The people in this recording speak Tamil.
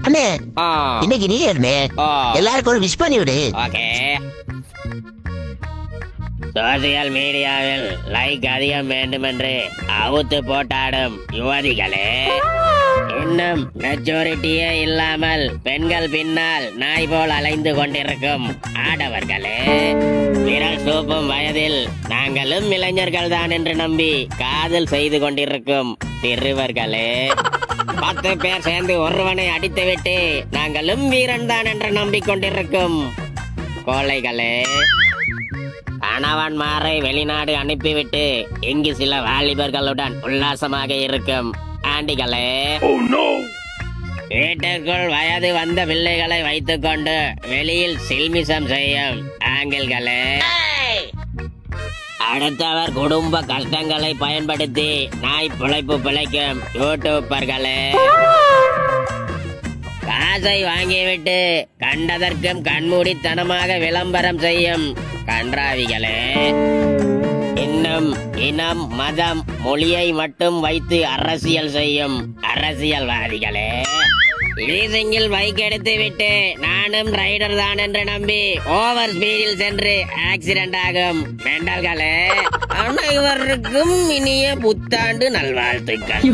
அண்ணே இன்னைக்கு நீ அண்ணே எல்லாருக்கும் ஒரு விஷ் பண்ணி விடு. ஓகே. சோசியல் மீடியாவில் லைக் அதிகம் வேண்டுமென்று அவுத்து போட்டாடும் யுவதிகளே, இன்னும் மெச்சூரிட்டியே இல்லாமல் பெண்கள் பின்னால் நாய் போல் அலைந்து கொண்டிருக்கும் ஆடவர்களே, விரல் சூப்பும் வயதில் நாங்களும் இளைஞர்கள் தான் என்று நம்பி காதல் செய்து கொண்டிருக்கும் சிறுவர்களே, 10 பேர் சேர்ந்து ஒருவனை அடித்துவிட்டு நாங்களும் வீரன் தான் என்று நம்பிக்கொண்டிருக்கும் கோழைகளே, கணவன்மாரை வெளிநாடு அனுப்பிவிட்டு இங்கு சில வாலிபர்களுடன் உல்லாசமாக இருக்கும் ஆண்டிகளே, வீட்டுக்குள் வயது வந்த பிள்ளைகளை வைத்துக் கொண்டு வெளியில் சில்மிசம் செய்யும் ஆங்கிள்களே, அடுத்தவர் குடும்ப கஷ்டங்களை பயன்படுத்தி நாய் பிழைப்பு பிழைக்கும் யூடியூபர்களே, காசை வாங்கிவிட்டு கண்டதற்கும் கண்மூடித்தனமாக விளம்பரம் செய்யும் கன்றாவிகளே, இன்னும் இனம் மதம் மொழியை மட்டும் வைத்து அரசியல் செய்யும் அரசியல்வாதிகளே, லீசிங்கில் பைக் எடுத்து விட்டு நானும் ரைடர் தான் என்று நம்பி ஓவர் ஸ்பீடில் சென்று ஆக்சிடென்ட் ஆகும் மெண்டல்களே, அனைவருக்கும் இனிய புத்தாண்டு நல்வாழ்த்துக்கள்.